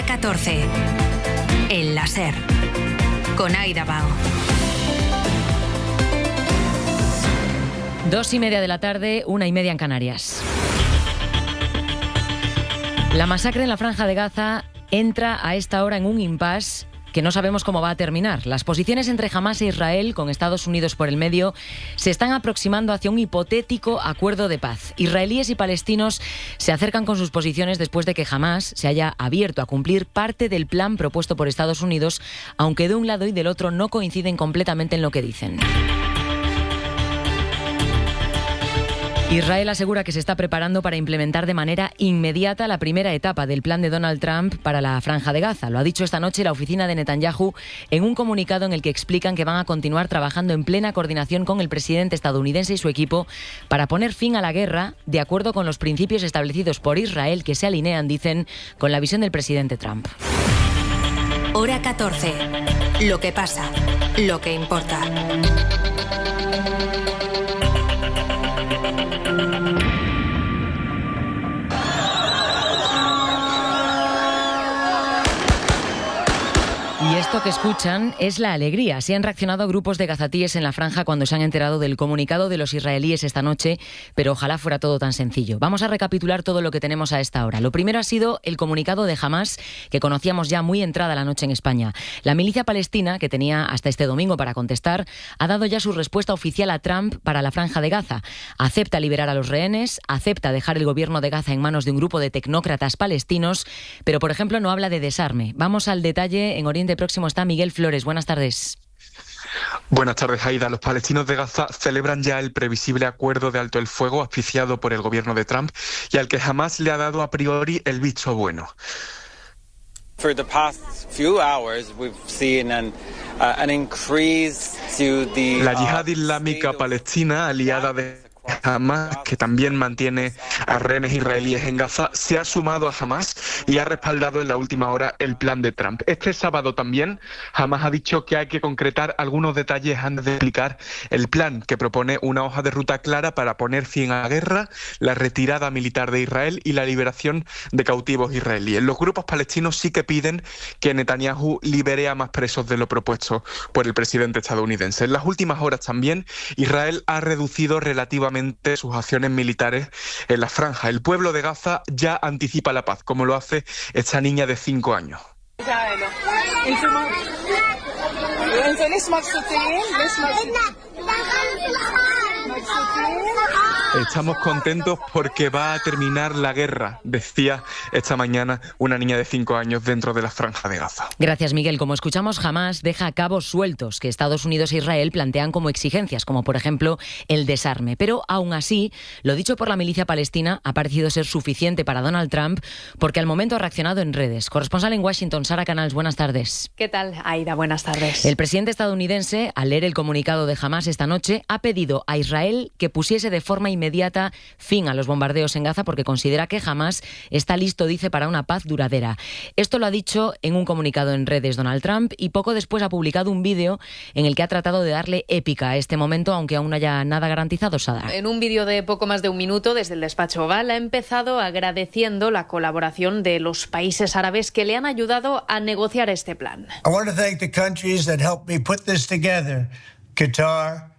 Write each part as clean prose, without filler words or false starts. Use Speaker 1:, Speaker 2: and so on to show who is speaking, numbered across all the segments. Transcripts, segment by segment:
Speaker 1: 14. El láser. Con Aida Bao.
Speaker 2: 2:30 de la tarde, 1:30 en Canarias. La masacre en la Franja de Gaza entra a esta hora en un impasse que no sabemos cómo va a terminar. Las posiciones entre Hamás e Israel, con Estados Unidos por el medio, se están aproximando hacia un hipotético acuerdo de paz. Israelíes y palestinos se acercan con sus posiciones después de que Hamás se haya abierto a cumplir parte del plan propuesto por Estados Unidos, aunque de un lado y del otro no coinciden completamente en lo que dicen. Israel asegura que se está preparando para implementar de manera inmediata la primera etapa del plan de Donald Trump para la Franja de Gaza. Lo ha dicho esta noche la oficina de Netanyahu en un comunicado en el que explican que van a continuar trabajando en plena coordinación con el presidente estadounidense y su equipo para poner fin a la guerra de acuerdo con los principios establecidos por Israel que se alinean, dicen, con la visión del presidente Trump.
Speaker 1: Hora 14. Lo que pasa, lo que importa.
Speaker 2: Y esto que escuchan es la alegría. Así han reaccionado grupos de gazatíes en la franja cuando se han enterado del comunicado de los israelíes esta noche, pero ojalá fuera todo tan sencillo. Vamos a recapitular todo lo que tenemos a esta hora. Lo primero ha sido el comunicado de Hamás, que conocíamos ya muy entrada la noche en España. La milicia palestina, que tenía hasta este domingo para contestar, ha dado ya su respuesta oficial a Trump para la Franja de Gaza. Acepta liberar a los rehenes, acepta dejar el gobierno de Gaza en manos de un grupo de tecnócratas palestinos, pero, por ejemplo, no habla de desarme. Vamos al detalle. En Oriente Próximo está Miguel Flores. Buenas tardes.
Speaker 3: Buenas tardes, Aida. Los palestinos de Gaza celebran ya el previsible acuerdo de alto el fuego auspiciado por el gobierno de Trump y al que jamás le ha dado a priori el visto bueno.
Speaker 4: For the past few hours, we've seen an increase to the
Speaker 3: La yihad islámica palestina, aliada de Hamás, que también mantiene a rehenes israelíes en Gaza, se ha sumado a Hamás y ha respaldado en la última hora el plan de Trump. Este sábado también Hamás ha dicho que hay que concretar algunos detalles antes de explicar el plan, que propone una hoja de ruta clara para poner fin a la guerra, la retirada militar de Israel y la liberación de cautivos israelíes. Los grupos palestinos sí que piden que Netanyahu libere a más presos de lo propuesto por el presidente estadounidense. En las últimas horas también Israel ha reducido relativamente sus acciones militares en la franja. El pueblo de Gaza ya anticipa la paz, como lo hace esta niña de 5 años. Estamos contentos porque va a terminar la guerra, decía esta mañana una niña de 5 años dentro de la Franja de Gaza.
Speaker 2: Gracias, Miguel. Como escuchamos, Hamás deja cabos sueltos que Estados Unidos e Israel plantean como exigencias, como por ejemplo el desarme. Pero aún así, lo dicho por la milicia palestina ha parecido ser suficiente para Donald Trump porque al momento ha reaccionado en redes. Corresponsal en Washington, Sara Canals, buenas tardes.
Speaker 5: ¿Qué tal, Aida? Buenas tardes.
Speaker 2: El presidente estadounidense, al leer el comunicado de Hamás esta noche, ha pedido a Israel que pusiese de forma inmediata fin a los bombardeos en Gaza porque considera que Hamás está listo, dice, para una paz duradera. Esto lo ha dicho en un comunicado en redes Donald Trump y poco después ha publicado un vídeo en el que ha tratado de darle épica a este momento, aunque aún no haya nada garantizado, Sada.
Speaker 5: En un vídeo de poco más de un minuto desde el despacho Oval ha empezado agradeciendo la colaboración de los países árabes que le han ayudado a negociar este plan.
Speaker 6: I want to thank the countries that helped me put this together. Qatar,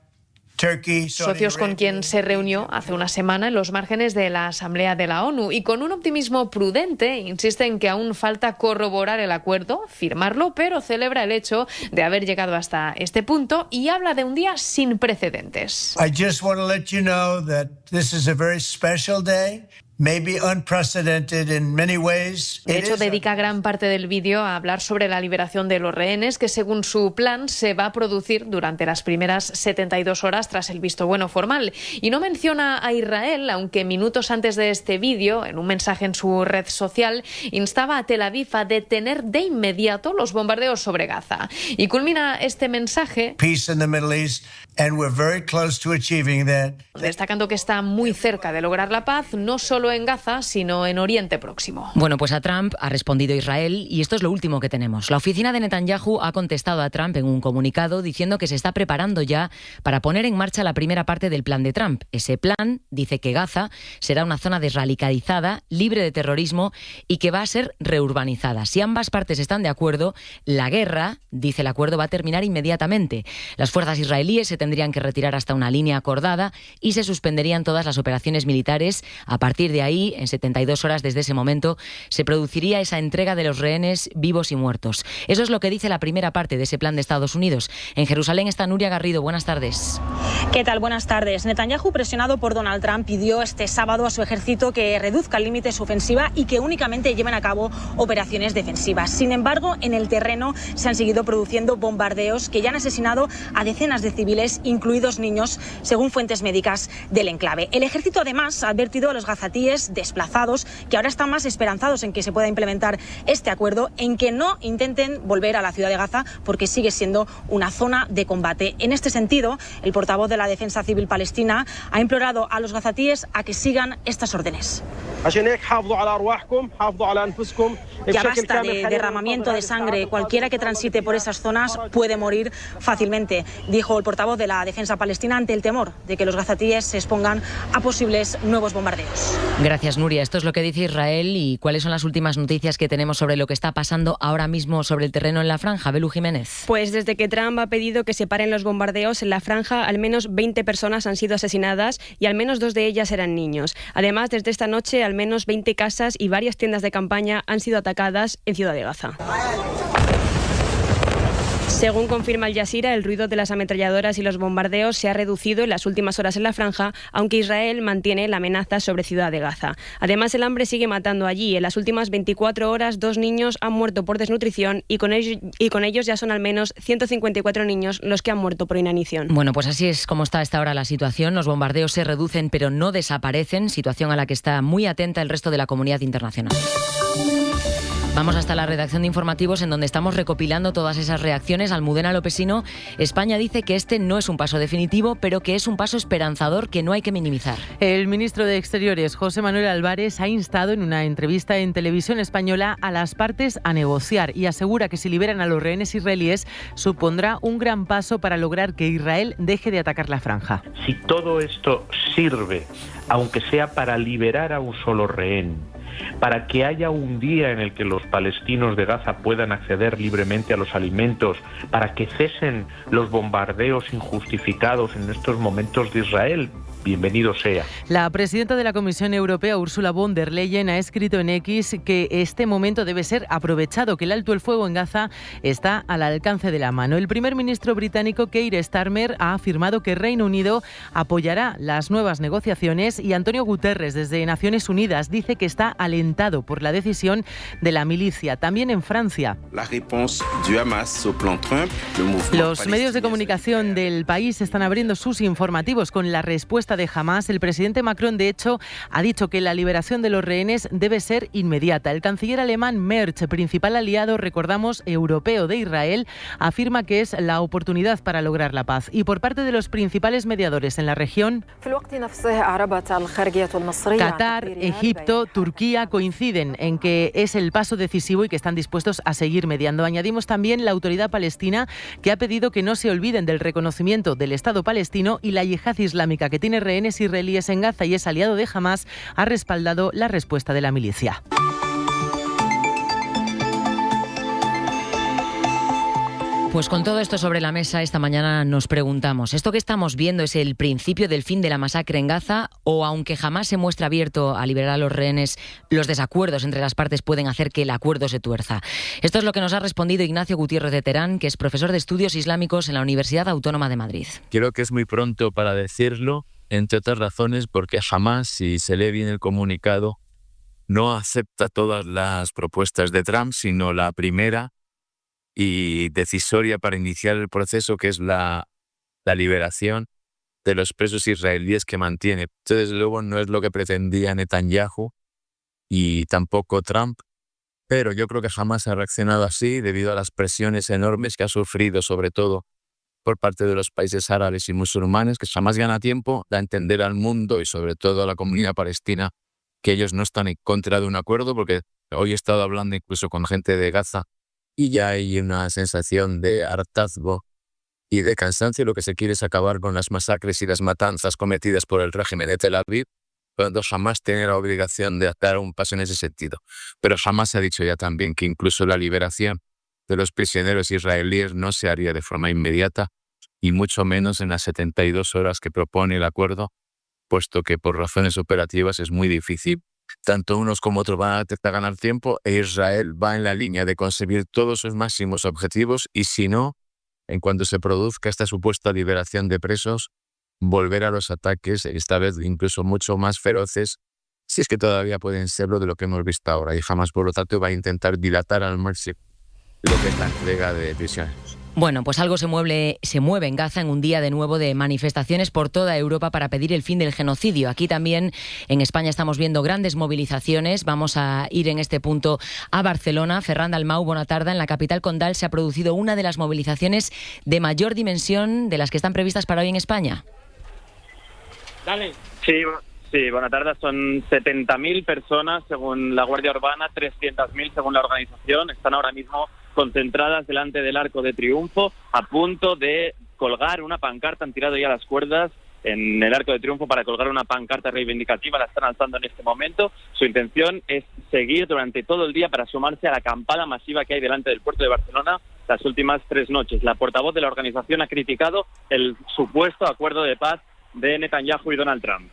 Speaker 5: Socios con quien se reunió hace una semana en los márgenes de la Asamblea de la ONU y con un optimismo prudente insiste en que aún falta corroborar el acuerdo, firmarlo, pero celebra el hecho de haber llegado hasta este punto y habla de un día sin precedentes.
Speaker 6: I just want to let you know that this is a very special day. Maybe unprecedented in many ways.
Speaker 5: De hecho, dedica gran parte del vídeo a hablar sobre la liberación de los rehenes, que según su plan se va a producir durante las primeras 72 horas tras el visto bueno formal. Y no menciona a Israel, aunque minutos antes de este vídeo, en un mensaje en su red social, instaba a Tel Aviv a detener de inmediato los bombardeos sobre Gaza. Y culmina este mensaje:
Speaker 6: Peace in the Middle East and we're very close to achieving that.
Speaker 5: Destacando que está muy cerca de lograr la paz, no solo en Gaza, sino en Oriente Próximo.
Speaker 2: Bueno, pues a Trump ha respondido Israel y esto es lo último que tenemos. La oficina de Netanyahu ha contestado a Trump en un comunicado diciendo que se está preparando ya para poner en marcha la primera parte del plan de Trump. Ese plan dice que Gaza será una zona desradicalizada, libre de terrorismo y que va a ser reurbanizada. Si ambas partes están de acuerdo, la guerra, dice el acuerdo, va a terminar inmediatamente. Las fuerzas israelíes se tendrían que retirar hasta una línea acordada y se suspenderían todas las operaciones militares. A partir de ahí, en 72 horas desde ese momento, se produciría esa entrega de los rehenes vivos y muertos. Eso es lo que dice la primera parte de ese plan de Estados Unidos. En Jerusalén está Nuria Garrido. Buenas tardes.
Speaker 7: ¿Qué tal? Buenas tardes. Netanyahu, presionado por Donald Trump, pidió este sábado a su ejército que reduzca el límite de su ofensiva y que únicamente lleven a cabo operaciones defensivas. Sin embargo, en el terreno se han seguido produciendo bombardeos que ya han asesinado a decenas de civiles, incluidos niños, según fuentes médicas del enclave. El ejército además ha advertido a los gazatíes desplazados que ahora están más esperanzados en que se pueda implementar este acuerdo, en que no intenten volver a la ciudad de Gaza porque sigue siendo una zona de combate. En este sentido, el portavoz de la Defensa Civil Palestina ha implorado a los gazatíes a que sigan estas órdenes. Ya basta de derramamiento de sangre. Cualquiera que transite por esas zonas puede morir fácilmente, dijo el portavoz de la Defensa Palestina ante el temor de que los gazatíes se expongan a posibles nuevos bombardeos.
Speaker 2: Gracias, Nuria. Esto es lo que dice Israel. ¿Y cuáles son las últimas noticias que tenemos sobre lo que está pasando ahora mismo sobre el terreno en la franja? Belu Jiménez.
Speaker 8: Pues desde que Trump ha pedido que se paren los bombardeos en la franja, al menos 20 personas han sido asesinadas y al menos 2 de ellas eran niños. Además, desde esta noche, al menos 20 casas y varias tiendas de campaña han sido atacadas en Ciudad de Gaza. Según confirma Al Jazeera, el ruido de las ametralladoras y los bombardeos se ha reducido en las últimas horas en la franja, aunque Israel mantiene la amenaza sobre Ciudad de Gaza. Además, el hambre sigue matando allí. En las últimas 24 horas, 2 niños han muerto por desnutrición y con ellos ya son al menos 154 niños los que han muerto por inanición.
Speaker 2: Bueno, pues así es como está a esta hora la situación. Los bombardeos se reducen, pero no desaparecen, situación a la que está muy atenta el resto de la comunidad internacional. Vamos hasta la redacción de informativos en donde estamos recopilando todas esas reacciones. Almudena Lopesino, España dice que este no es un paso definitivo, pero que es un paso esperanzador que no hay que minimizar.
Speaker 9: El ministro de Exteriores, José Manuel Álvarez, ha instado en una entrevista en Televisión Española a las partes a negociar y asegura que si liberan a los rehenes israelíes supondrá un gran paso para lograr que Israel deje de atacar la franja.
Speaker 10: Si todo esto sirve, aunque sea para liberar a un solo rehén, para que haya un día en el que los palestinos de Gaza puedan acceder libremente a los alimentos, para que cesen los bombardeos injustificados en estos momentos de Israel, bienvenido sea.
Speaker 9: La presidenta de la Comisión Europea, Ursula von der Leyen, ha escrito en X que este momento debe ser aprovechado, que el alto el fuego en Gaza está al alcance de la mano. El primer ministro británico, Keir Starmer, ha afirmado que Reino Unido apoyará las nuevas negociaciones y Antonio Guterres, desde Naciones Unidas, dice que está alentado por la decisión de la milicia. También en Francia. Los medios de comunicación del país están abriendo sus informativos con la respuesta de Hamás. El presidente Macron, de hecho, ha dicho que la liberación de los rehenes debe ser inmediata. El canciller alemán Merz, principal aliado, recordamos, europeo de Israel, afirma que es la oportunidad para lograr la paz. Y por parte de los principales mediadores en la región, Qatar, Egipto, Turquía coinciden en que es el paso decisivo y que están dispuestos a seguir mediando. Añadimos también la autoridad palestina, que ha pedido que no se olviden del reconocimiento del Estado palestino, y la Yihad Islámica, que tiene rehenes israelíes en Gaza y es aliado de Hamás, ha respaldado la respuesta de la milicia.
Speaker 2: Pues con todo esto sobre la mesa, esta mañana nos preguntamos, ¿esto que estamos viendo es el principio del fin de la masacre en Gaza? ¿O aunque jamás se muestra abierto a liberar a los rehenes, los desacuerdos entre las partes pueden hacer que el acuerdo se tuerza? Esto es lo que nos ha respondido Ignacio Gutiérrez de Terán, que es profesor de Estudios Islámicos en la Universidad Autónoma de Madrid.
Speaker 11: Creo que es muy pronto para decirlo, entre otras razones porque jamás, si se lee bien el comunicado, no acepta todas las propuestas de Trump, sino la primera y decisoria para iniciar el proceso, que es la liberación de los presos israelíes que mantiene. Esto, desde luego, no es lo que pretendía Netanyahu y tampoco Trump, pero yo creo que jamás ha reaccionado así debido a las presiones enormes que ha sufrido, sobre todo por parte de los países árabes y musulmanes, que Hamás gana tiempo, da a entender al mundo y sobre todo a la comunidad palestina que ellos no están en contra de un acuerdo, porque hoy he estado hablando incluso con gente de Gaza y ya hay una sensación de hartazgo y de cansancio. Lo que se quiere es acabar con las masacres y las matanzas cometidas por el régimen de Tel Aviv, cuando Hamás tiene la obligación de dar un paso en ese sentido. Pero Hamás ha dicho ya también que incluso la liberación de los prisioneros israelíes no se haría de forma inmediata y mucho menos en las 72 horas que propone el acuerdo, puesto que por razones operativas es muy difícil. Tanto unos como otros van a intentar ganar tiempo e Israel va en la línea de conseguir todos sus máximos objetivos y si no, en cuanto se produzca esta supuesta liberación de presos, volver a los ataques, esta vez incluso mucho más feroces, si es que todavía pueden serlo de lo que hemos visto ahora. Y Hamás, por lo tanto, va a intentar dilatar al máximo lo que es la entrega de prisioneros.
Speaker 2: Bueno, pues algo se mueve en Gaza en un día de nuevo de manifestaciones por toda Europa para pedir el fin del genocidio. Aquí también en España estamos viendo grandes movilizaciones. Vamos a ir en este punto a Barcelona. Ferran Dalmau, buena tarde. En la capital condal se ha producido una de las movilizaciones de mayor dimensión de las que están previstas para hoy en España.
Speaker 12: Dale. Sí, buena tarde. Son 70.000 personas según la Guardia Urbana, 300.000 según la organización. Están ahora mismo concentradas delante del Arco de Triunfo, a punto de colgar una pancarta. Han tirado ya las cuerdas en el Arco de Triunfo para colgar una pancarta reivindicativa. La están alzando en este momento. Su intención es seguir durante todo el día para sumarse a la acampada masiva que hay delante del puerto de Barcelona las últimas 3 noches. La portavoz de la organización ha criticado el supuesto acuerdo de paz de Netanyahu y Donald Trump.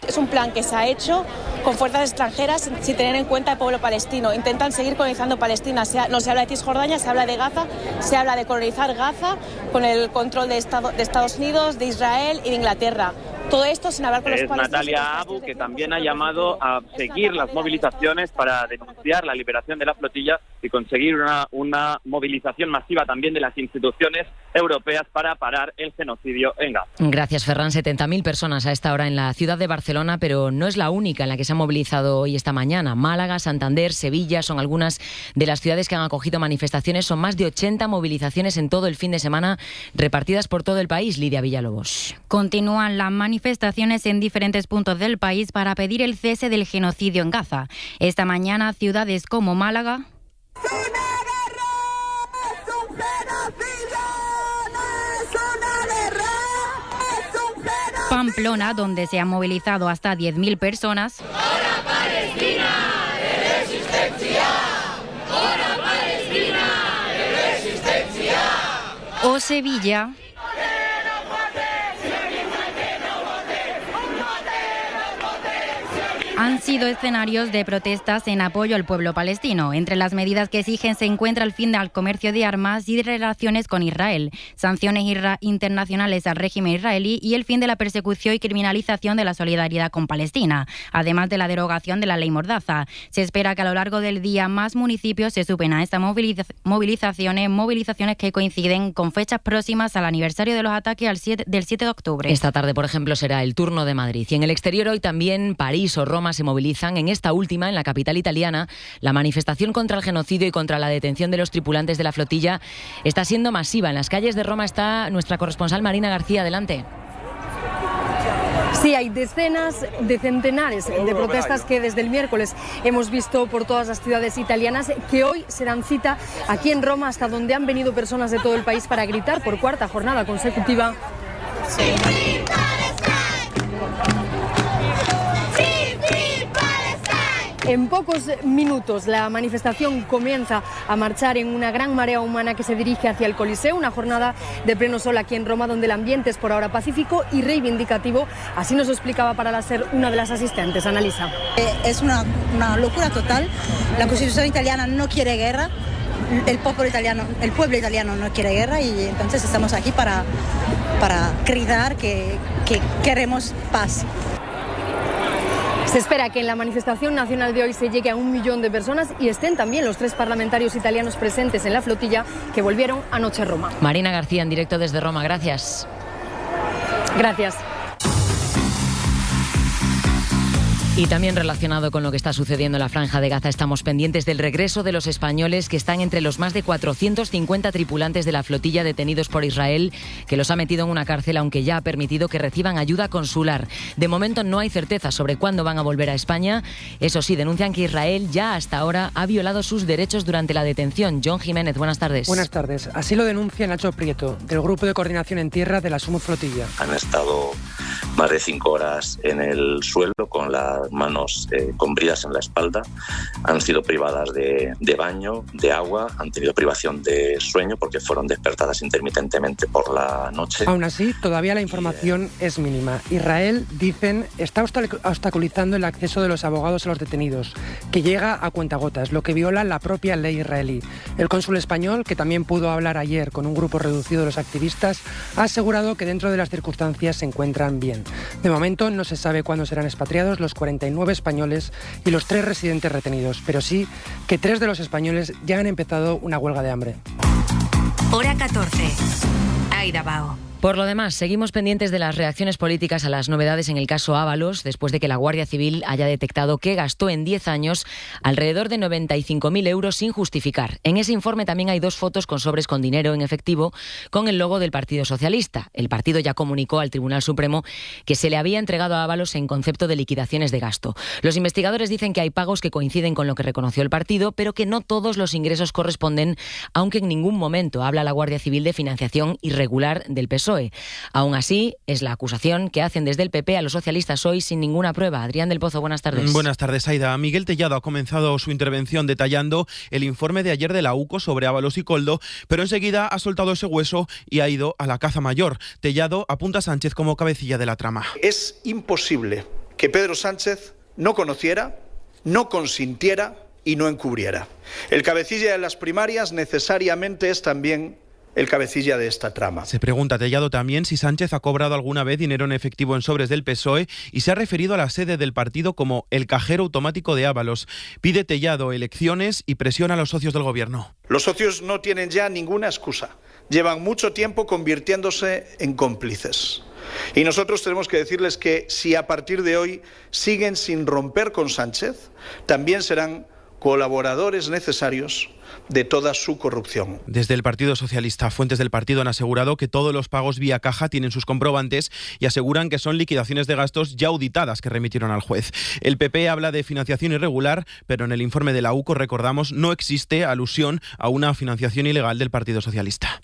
Speaker 7: Es un plan que se ha hecho con fuerzas extranjeras sin tener en cuenta el pueblo palestino. Intentan seguir colonizando Palestina. No se habla de Cisjordania, se habla de Gaza, se habla de colonizar Gaza con el control de Estados Unidos, de Israel y de Inglaterra. Todo esto sin hablar con los palestinos.
Speaker 12: Natalia Abu, que también ha llamado a seguir las movilizaciones para denunciar la liberación de la flotilla y conseguir una movilización masiva también de las instituciones europeas para parar el genocidio en Gaza.
Speaker 2: Gracias, Ferran. 70.000 personas a esta hora en la ciudad de Barcelona, pero no es la única en la que se ha movilizado hoy esta mañana. Málaga, Santander, Sevilla son algunas de las ciudades que han acogido manifestaciones. Son más de 80 movilizaciones en todo el fin de semana repartidas por todo el país. Lidia Villalobos.
Speaker 13: Continúan las manifestaciones en diferentes puntos del país para pedir el cese del genocidio en Gaza. Esta mañana, ciudades como Málaga, Pamplona, donde se han movilizado hasta 10.000 personas.
Speaker 14: ¡Hora Palestina de resistencia! ¡Hora Palestina de resistencia!
Speaker 13: O Sevilla, han sido escenarios de protestas en apoyo al pueblo palestino. Entre las medidas que exigen se encuentra el fin del comercio de armas y de relaciones con Israel, sanciones internacionales al régimen israelí y el fin de la persecución y criminalización de la solidaridad con Palestina, además de la derogación de la ley Mordaza. Se espera que a lo largo del día más municipios se sumen a estas movilizaciones que coinciden con fechas próximas al aniversario de los ataques del 7 de octubre.
Speaker 2: Esta tarde, por ejemplo, será el turno de Madrid. Y en el exterior hoy también París o Roma se movilizan. En esta última, en la capital italiana, la manifestación contra el genocidio y contra la detención de los tripulantes de la flotilla está siendo masiva. En las calles de Roma está nuestra corresponsal Marina García. Adelante.
Speaker 15: Sí, hay decenas de centenares de protestas que desde el miércoles hemos visto por todas las ciudades italianas, que hoy se dan cita aquí en Roma, hasta donde han venido personas de todo el país para gritar por cuarta jornada consecutiva. En pocos minutos la manifestación comienza a marchar en una gran marea humana que se dirige hacia el Coliseo, una jornada de pleno sol aquí en Roma donde el ambiente es por ahora pacífico y reivindicativo. Así nos lo explicaba para la SER una de las asistentes, Annalisa.
Speaker 16: Es una locura total. La Constitución italiana no quiere guerra. El pueblo italiano no quiere guerra y entonces estamos aquí para gritar que queremos paz.
Speaker 15: Se espera que en la manifestación nacional de hoy se llegue a 1 millón de personas y estén también los 3 parlamentarios italianos presentes en la flotilla que volvieron anoche a Roma.
Speaker 2: Marina García, en directo desde Roma. Gracias.
Speaker 15: Gracias.
Speaker 2: Y también relacionado con lo que está sucediendo en la Franja de Gaza, estamos pendientes del regreso de los españoles que están entre los más de 450 tripulantes de la flotilla detenidos por Israel, que los ha metido en una cárcel, aunque ya ha permitido que reciban ayuda consular. De momento no hay certeza sobre cuándo van a volver a España. Eso sí, denuncian que Israel ya hasta ahora ha violado sus derechos durante la detención. John Jiménez, buenas tardes.
Speaker 17: Buenas tardes. Así lo denuncia Nacho Prieto, del Grupo de Coordinación en Tierra de la Sumut Flotilla.
Speaker 18: Han estado más de 5 horas en el suelo con las manos con bridas en la espalda, han sido privadas de baño, de agua, han tenido privación de sueño porque fueron despertadas intermitentemente por la noche.
Speaker 17: Aún así, todavía la información es mínima. Israel, dicen, está obstaculizando el acceso de los abogados a los detenidos, que llega a cuentagotas, lo que viola la propia ley israelí. El cónsul español, que también pudo hablar ayer con un grupo reducido de los activistas, ha asegurado que dentro de las circunstancias se encuentran bien. De momento no se sabe cuándo serán expatriados los 49 españoles y los 3 residentes retenidos, pero sí que 3 de los españoles ya han empezado una huelga de hambre.
Speaker 1: Hora 14. Aida Bao.
Speaker 2: Por lo demás, seguimos pendientes de las reacciones políticas a las novedades en el caso Ábalos, después de que la Guardia Civil haya detectado que gastó en 10 años alrededor de 95.000 euros sin justificar. En ese informe también hay 2 fotos con sobres con dinero en efectivo con el logo del Partido Socialista. El partido ya comunicó al Tribunal Supremo que se le había entregado a Ábalos en concepto de liquidaciones de gasto. Los investigadores dicen que hay pagos que coinciden con lo que reconoció el partido, pero que no todos los ingresos corresponden, aunque en ningún momento habla la Guardia Civil de financiación irregular del PSOE. Aún así, es la acusación que hacen desde el PP a los socialistas hoy sin ninguna prueba. Adrián del Pozo, buenas tardes.
Speaker 19: Buenas tardes, Aida. Miguel Tellado ha comenzado su intervención detallando el informe de ayer de la UCO sobre Ábalos y Koldo, pero enseguida ha soltado ese hueso y ha ido a la caza mayor. Tellado apunta a Sánchez como cabecilla de la trama.
Speaker 20: Es imposible que Pedro Sánchez no conociera, no consintiera y no encubriera. El cabecilla de las primarias necesariamente es también el cabecilla de esta trama.
Speaker 19: Se pregunta Tellado también si Sánchez ha cobrado alguna vez dinero en efectivo en sobres del PSOE y se ha referido a la sede del partido como el cajero automático de Ábalos. Pide Tellado elecciones y presiona a los socios del gobierno.
Speaker 20: Los socios no tienen ya ninguna excusa. Llevan mucho tiempo convirtiéndose en cómplices. Y nosotros tenemos que decirles que si a partir de hoy siguen sin romper con Sánchez, también serán colaboradores necesarios de toda su corrupción.
Speaker 19: Desde el Partido Socialista, fuentes del partido han asegurado que todos los pagos vía caja tienen sus comprobantes y aseguran que son liquidaciones de gastos ya auditadas que remitieron al juez. El PP habla de financiación irregular, pero en el informe de la UCO, recordamos, no existe alusión a una financiación ilegal del Partido Socialista.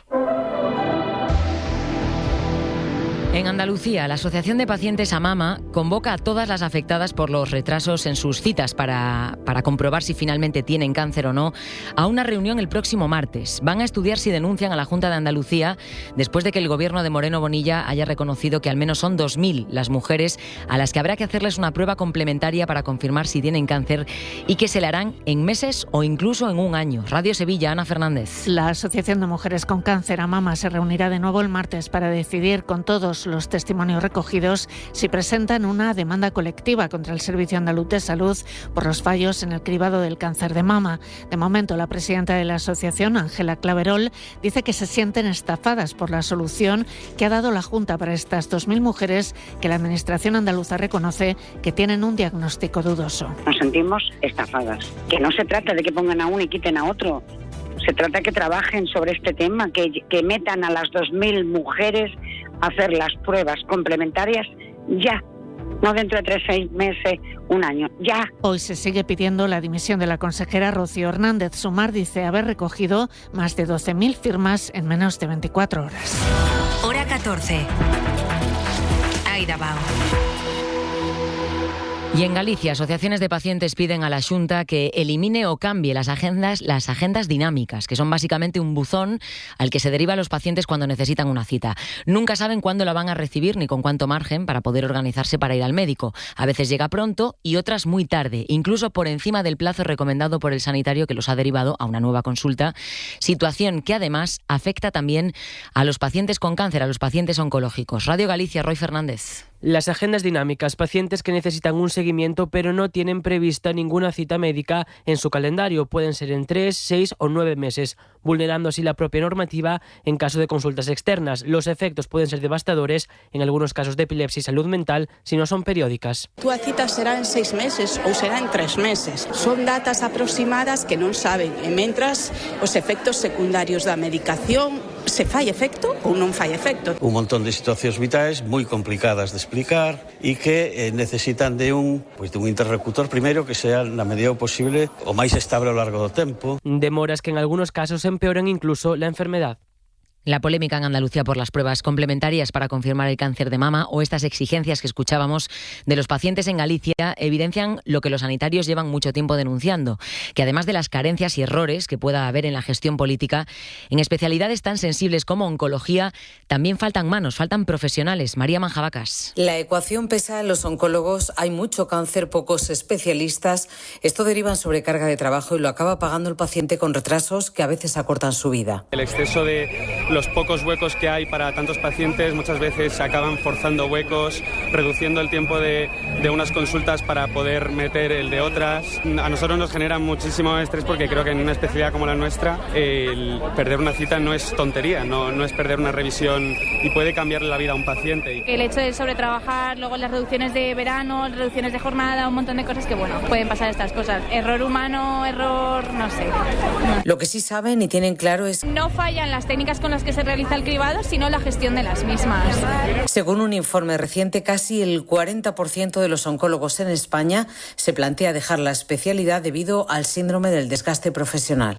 Speaker 2: En Andalucía, la Asociación de Pacientes Amama convoca a todas las afectadas por los retrasos en sus citas para comprobar si finalmente tienen cáncer o no a una reunión el próximo martes. Van a estudiar si denuncian a la Junta de Andalucía después de que el gobierno de Moreno Bonilla haya reconocido que al menos son 2.000 las mujeres a las que habrá que hacerles una prueba complementaria para confirmar si tienen cáncer y que se le harán en meses o incluso en un año. Radio Sevilla, Ana Fernández.
Speaker 21: La Asociación de Mujeres con Cáncer Amama se reunirá de nuevo el martes para decidir con todos los testimonios recogidos si presentan una demanda colectiva contra el Servicio Andaluz de Salud por los fallos en el cribado del cáncer de mama. De momento, la presidenta de la asociación, Ángela Claverol, dice que se sienten estafadas por la solución que ha dado la Junta para estas 2.000 mujeres que la Administración andaluza reconoce que tienen un diagnóstico dudoso.
Speaker 22: Nos sentimos estafadas. Que no se trata de que pongan a uno y quiten a otro. Se trata de que trabajen sobre este tema, que metan a las 2.000 mujeres a hacer las pruebas complementarias ya, no dentro de 3-6 meses, un año, ya.
Speaker 21: Hoy se sigue pidiendo la dimisión de la consejera Rocío Hernández. Sumar dice haber recogido más de 12.000 firmas en menos de 24 horas.
Speaker 1: Hora 14. Aida Bao.
Speaker 2: Y en Galicia, asociaciones de pacientes piden a la Xunta que elimine o cambie las agendas dinámicas, que son básicamente un buzón al que se deriva a los pacientes cuando necesitan una cita. Nunca saben cuándo la van a recibir ni con cuánto margen para poder organizarse para ir al médico. A veces llega pronto y otras muy tarde, incluso por encima del plazo recomendado por el sanitario que los ha derivado a una nueva consulta, situación que además afecta también a los pacientes con cáncer, a los pacientes oncológicos. Radio Galicia, Roy Fernández.
Speaker 3: Las agendas dinámicas, pacientes que necesitan un seguimiento pero no tienen prevista ninguna cita médica en su calendario. Pueden ser en 3, 6 o 9 meses, vulnerando así la propia normativa en caso de consultas externas. Los efectos pueden ser devastadores en algunos casos de epilepsia y salud mental si no son periódicas.
Speaker 4: Tu cita será en 6 meses ou será en 3 meses. Son datas aproximadas que non saben. E mentras, os efectos secundarios da medicación, se fai efecto ou non fai efecto.
Speaker 23: Un montón de situacións vitais moi complicadas de explicar e que necesitan de un interlocutor primeiro que sea na medida posible o máis estable ao largo do tempo.
Speaker 3: Demoras que en algunos casos empeoran incluso la enfermedad.
Speaker 2: La polémica en Andalucía por las pruebas complementarias para confirmar el cáncer de mama o estas exigencias que escuchábamos de los pacientes en Galicia evidencian lo que los sanitarios llevan mucho tiempo denunciando, que además de las carencias y errores que pueda haber en la gestión política, en especialidades tan sensibles como oncología, también faltan manos, faltan profesionales. María Manjabacas.
Speaker 24: La ecuación pesa en los oncólogos, hay mucho cáncer, pocos especialistas. Esto deriva en sobrecarga de trabajo y lo acaba pagando el paciente con retrasos que a veces acortan su vida.
Speaker 25: El exceso de los pocos huecos que hay para tantos pacientes muchas veces se acaban forzando huecos, reduciendo el tiempo de unas consultas para poder meter el de otras. A nosotros nos genera muchísimo estrés porque creo que en una especialidad como la nuestra el perder una cita no es tontería, no es perder una revisión y puede cambiarle la vida a un paciente.
Speaker 26: El hecho de sobretrabajar, luego las reducciones de verano, reducciones de jornada, un montón de cosas que pueden pasar estas cosas. Error humano, no sé.
Speaker 24: Lo que sí saben y tienen claro es...
Speaker 26: No fallan las técnicas con las que se realiza el cribado, sino la gestión de las mismas.
Speaker 24: Según un informe reciente, casi el 40% de los oncólogos en España se plantea dejar la especialidad debido al síndrome del desgaste profesional.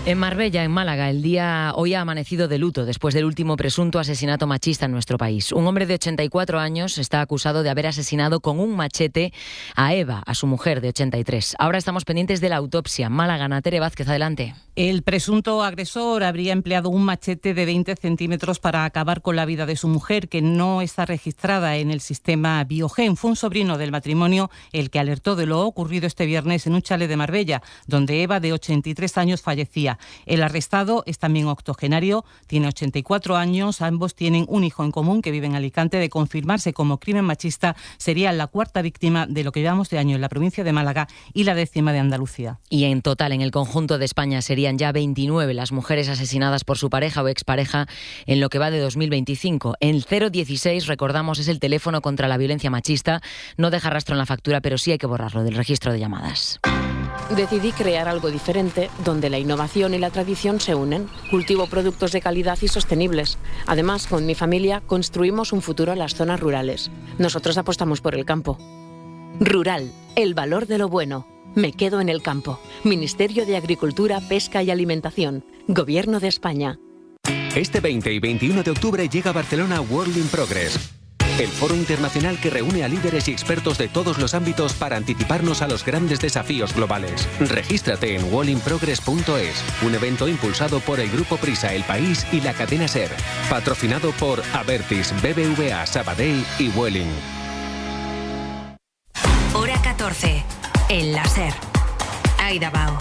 Speaker 2: En Marbella, en Málaga, el día hoy ha amanecido de luto después del último presunto asesinato machista en nuestro país. Un hombre de 84 años está acusado de haber asesinado con un machete a Eva, a su mujer de 83. Ahora estamos pendientes de la autopsia. Málaga, Natere Vázquez, adelante.
Speaker 27: El presunto agresor habría empleado un machete de 20 centímetros para acabar con la vida de su mujer, que no está registrada en el sistema Biogen. Fue un sobrino del matrimonio el que alertó de lo ocurrido este viernes en un chalet de Marbella, donde Eva, de 83 años, fallecía. El arrestado es también octogenario, tiene 84 años, ambos tienen un hijo en común que vive en Alicante. De confirmarse como crimen machista, sería la cuarta víctima de lo que llevamos de año en la provincia de Málaga y la 10ª de Andalucía.
Speaker 2: Y en total, en el conjunto de España, serían ya 29 las mujeres asesinadas por su pareja o expareja en lo que va de 2025. El 016, recordamos, es el teléfono contra la violencia machista. No deja rastro en la factura, pero sí hay que borrarlo del registro de llamadas.
Speaker 28: Decidí crear algo diferente, donde la innovación y la tradición se unen. Cultivo productos de calidad y sostenibles. Además, con mi familia construimos un futuro en las zonas rurales. Nosotros apostamos por el campo. Rural, el valor de lo bueno. Me quedo en el campo. Ministerio de Agricultura, Pesca y Alimentación. Gobierno de España.
Speaker 29: Este 20 y 21 de octubre llega a Barcelona World in Progress, el foro internacional que reúne a líderes y expertos de todos los ámbitos para anticiparnos a los grandes desafíos globales. Regístrate en worldinprogress.es, un evento impulsado por el Grupo Prisa, El País y la cadena SER, patrocinado por Abertis, BBVA, Sabadell y Vueling.
Speaker 1: Hora 14, en la SER. Aida Bao.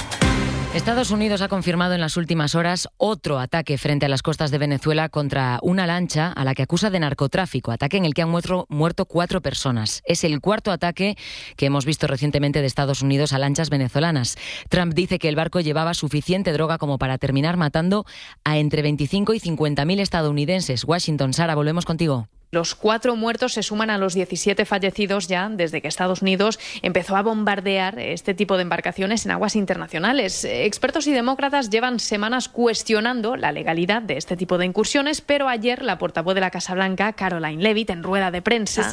Speaker 2: Estados Unidos ha confirmado en las últimas horas otro ataque frente a las costas de Venezuela contra una lancha a la que acusa de narcotráfico, ataque en el que han muerto 4 personas. Es el cuarto ataque que hemos visto recientemente de Estados Unidos a lanchas venezolanas. Trump dice que el barco llevaba suficiente droga como para terminar matando a entre 25 y 50.000 estadounidenses. Washington, Sara, volvemos contigo.
Speaker 5: Los 4 muertos se suman a los 17 fallecidos ya desde que Estados Unidos empezó a bombardear este tipo de embarcaciones en aguas internacionales. Expertos y demócratas llevan semanas cuestionando la legalidad de este tipo de incursiones, pero ayer la portavoz de la Casa Blanca, Caroline Leavitt, en rueda de prensa,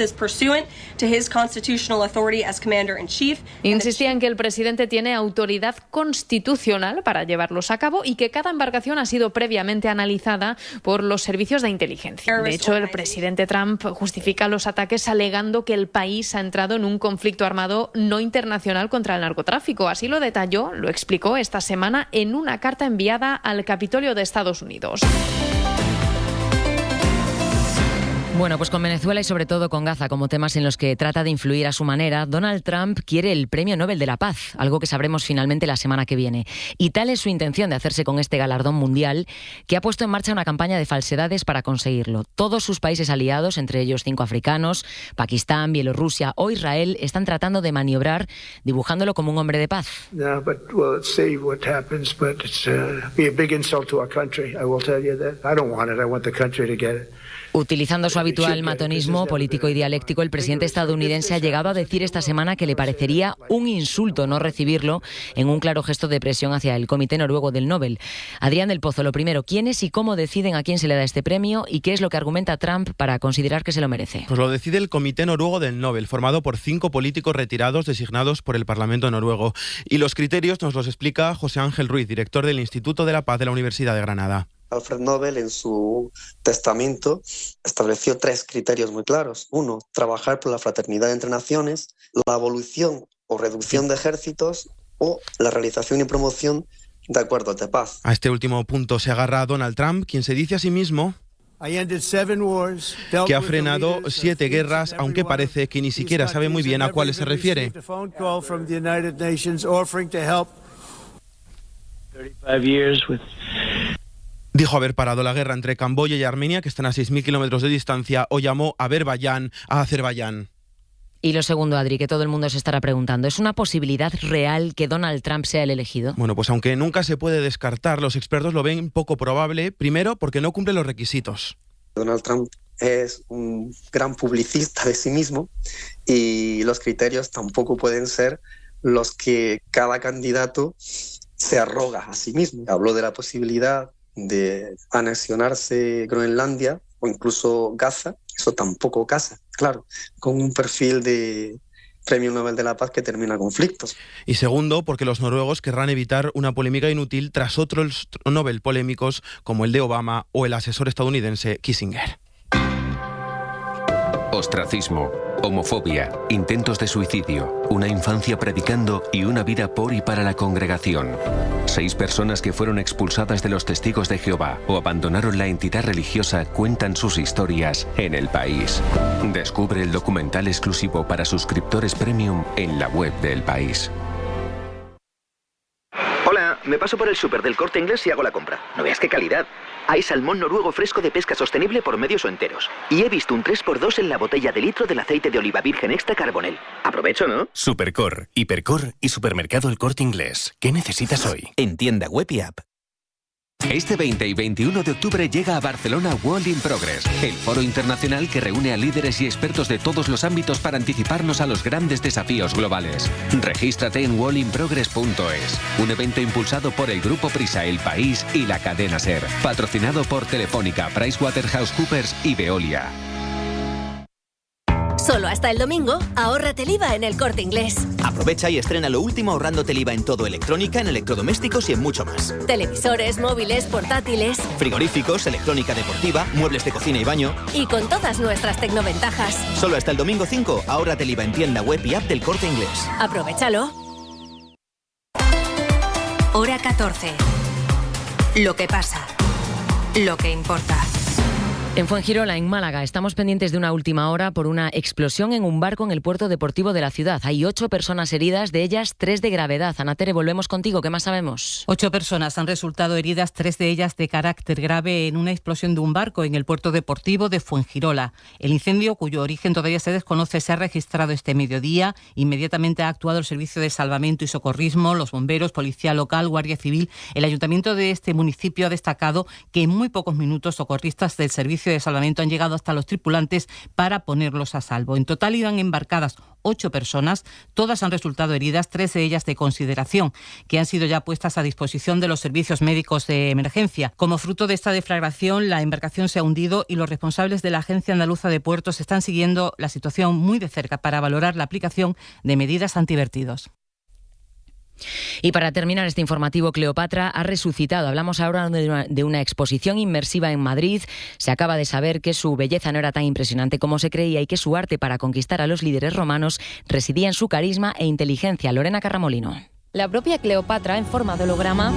Speaker 5: insistía en que el presidente tiene autoridad constitucional para llevarlos a cabo y que cada embarcación ha sido previamente analizada por los servicios de inteligencia. De hecho, el presidente Trump justifica los ataques alegando que el país ha entrado en un conflicto armado no internacional contra el narcotráfico. Así lo detalló, lo explicó esta semana en una carta enviada al Capitolio de Estados Unidos.
Speaker 2: Bueno, pues con Venezuela y sobre todo con Gaza como temas en los que trata de influir a su manera, Donald Trump quiere el Premio Nobel de la Paz, algo que sabremos finalmente la semana que viene. Y tal es su intención de hacerse con este galardón mundial, que ha puesto en marcha una campaña de falsedades para conseguirlo. Todos sus países aliados, entre ellos 5 africanos, Pakistán, Bielorrusia o Israel, están tratando de maniobrar, dibujándolo como un hombre de paz.
Speaker 6: No, but we'll see what happens, but it's be a big insult to our country. I will tell you that. I don't want it. I want the country to get it.
Speaker 2: Utilizando su habitual matonismo político y dialéctico, el presidente estadounidense ha llegado a decir esta semana que le parecería un insulto no recibirlo, en un claro gesto de presión hacia el Comité Noruego del Nobel. Adrián del Pozo, lo primero, ¿quiénes y cómo deciden a quién se le da este premio y qué es lo que argumenta Trump para considerar que se lo merece?
Speaker 19: Pues lo decide el Comité Noruego del Nobel, formado por 5 políticos retirados designados por el Parlamento noruego. Y los criterios nos los explica José Ángel Ruiz, director del Instituto de la Paz de la Universidad de Granada.
Speaker 7: Alfred Nobel en su testamento estableció 3 criterios muy claros. 1, trabajar por la fraternidad entre naciones, la abolición o reducción de ejércitos o la realización y promoción de acuerdos de paz.
Speaker 19: A este último punto se agarra Donald Trump, quien se dice a sí mismo que ha frenado 7 guerras, aunque parece que ni siquiera sabe muy bien a cuáles se refiere. Dijo haber parado la guerra entre Camboya y Armenia, que están a 6.000 kilómetros de distancia, o llamó a Azerbaiyán.
Speaker 2: Y lo segundo, Adri, que todo el mundo se estará preguntando, ¿es una posibilidad real que Donald Trump sea el elegido?
Speaker 19: Bueno, pues aunque nunca se puede descartar, los expertos lo ven poco probable, primero porque no cumple los requisitos.
Speaker 7: Donald Trump es un gran publicista de sí mismo y los criterios tampoco pueden ser los que cada candidato se arroga a sí mismo. Habló de la posibilidad de anexionarse Groenlandia o incluso Gaza. Eso tampoco casa, claro, con un perfil de Premio Nobel de la Paz que termina conflictos.
Speaker 19: Y segundo, porque los noruegos querrán evitar una polémica inútil tras otros Nobel polémicos como el de Obama o el asesor estadounidense Kissinger.
Speaker 29: Ostracismo, homofobia, intentos de suicidio, una infancia predicando y una vida por y para la congregación. 6 personas que fueron expulsadas de los Testigos de Jehová o abandonaron la entidad religiosa cuentan sus historias en El País. Descubre el documental exclusivo para suscriptores premium en la web de El País.
Speaker 8: Hola, me paso por el súper del Corte Inglés y hago la compra. No veas qué calidad. Hay salmón noruego fresco de pesca sostenible por medios o enteros. Y he visto un 3x2 en la botella de litro del aceite de oliva virgen extra Carbonell. Aprovecho, ¿no?
Speaker 9: Supercor, Hipercor y Supermercado El Corte Inglés. ¿Qué necesitas hoy?
Speaker 8: En tienda web y app.
Speaker 29: Este 20 y 21 de octubre llega a Barcelona World in Progress, el foro internacional que reúne a líderes y expertos de todos los ámbitos para anticiparnos a los grandes desafíos globales. Regístrate en worldinprogress.es, un evento impulsado por el Grupo Prisa, El País y la cadena SER, patrocinado por Telefónica, PricewaterhouseCoopers y Veolia.
Speaker 10: Solo hasta el domingo, ahórrate el IVA en El Corte Inglés.
Speaker 8: Aprovecha y estrena lo último ahorrándote el IVA en todo electrónica, en electrodomésticos y en mucho más.
Speaker 10: Televisores, móviles, portátiles,
Speaker 8: frigoríficos, electrónica deportiva, muebles de cocina y baño.
Speaker 10: Y con todas nuestras tecnoventajas.
Speaker 8: Solo hasta el domingo 5, ahórrate el IVA en tienda web y app del Corte Inglés.
Speaker 10: Aprovechalo.
Speaker 1: Hora 14. Lo que pasa. Lo que importa.
Speaker 2: En Fuengirola, en Málaga, estamos pendientes de una última hora por una explosión en un barco en el puerto deportivo de la ciudad. Hay 8 personas heridas, de ellas 3 de gravedad. Ana Tere, volvemos contigo. ¿Qué más sabemos?
Speaker 27: 8 personas han resultado heridas, 3 de ellas de carácter grave en una explosión de un barco en el puerto deportivo de Fuengirola. El incendio, cuyo origen todavía se desconoce, se ha registrado este mediodía. Inmediatamente ha actuado el Servicio de Salvamento y Socorrismo, los bomberos, Policía Local, Guardia Civil. El Ayuntamiento de este municipio ha destacado que en muy pocos minutos socorristas del Servicio de Salvamento han llegado hasta los tripulantes para ponerlos a salvo. En total iban embarcadas 8 personas, todas han resultado heridas, 3 de ellas de consideración, que han sido ya puestas a disposición de los servicios médicos de emergencia. Como fruto de esta deflagración, la embarcación se ha hundido y los responsables de la Agencia Andaluza de Puertos están siguiendo la situación muy de cerca para valorar la aplicación de medidas antivertidos.
Speaker 2: Y para terminar este informativo, Cleopatra ha resucitado. Hablamos ahora de una exposición inmersiva en Madrid. Se acaba de saber que su belleza no era tan impresionante como se creía y que su arte para conquistar a los líderes romanos residía en su carisma e inteligencia. Lorena Carramolino.
Speaker 11: La propia Cleopatra, en forma de holograma,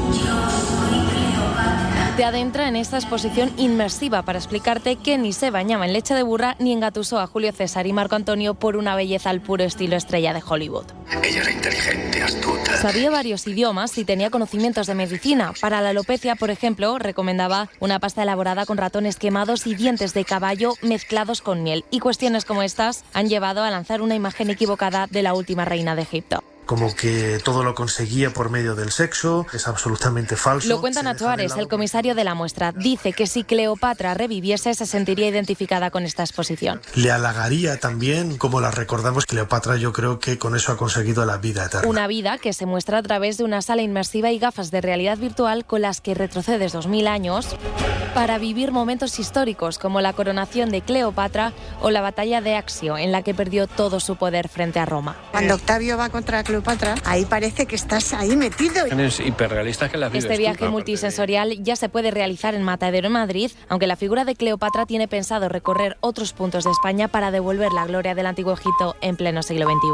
Speaker 11: Te adentra en esta exposición inmersiva para explicarte que ni se bañaba en leche de burra ni engatusó a Julio César y Marco Antonio por una belleza al puro estilo estrella de Hollywood.
Speaker 12: Ella era inteligente, astuta.
Speaker 11: Sabía varios idiomas y tenía conocimientos de medicina. Para la alopecia, por ejemplo, recomendaba una pasta elaborada con ratones quemados y dientes de caballo mezclados con miel. Y cuestiones como estas han llevado a lanzar una imagen equivocada de la última reina de Egipto.
Speaker 13: Como que todo lo conseguía por medio del sexo, es absolutamente falso.
Speaker 11: Lo cuenta Nacho Ares, el comisario de la muestra. Dice que si Cleopatra reviviese se sentiría identificada con esta exposición.
Speaker 13: Le halagaría también, como la recordamos, Cleopatra. Yo creo que con eso ha conseguido la vida eterna.
Speaker 11: Una vida que se muestra a través de una sala inmersiva y gafas de realidad virtual con las que retrocedes 2000 años para vivir momentos históricos como la coronación de Cleopatra o la batalla de Accio, en la que perdió todo su poder frente a Roma.
Speaker 14: Cuando Octavio va contra Cleopatra, ahí parece que estás ahí metido.
Speaker 15: Es hiperrealista que la vives.
Speaker 11: Este viaje multisensorial ya se puede realizar en Matadero, en Madrid, aunque la figura de Cleopatra tiene pensado recorrer otros puntos de España para devolver la gloria del Antiguo Egipto en pleno siglo XXI.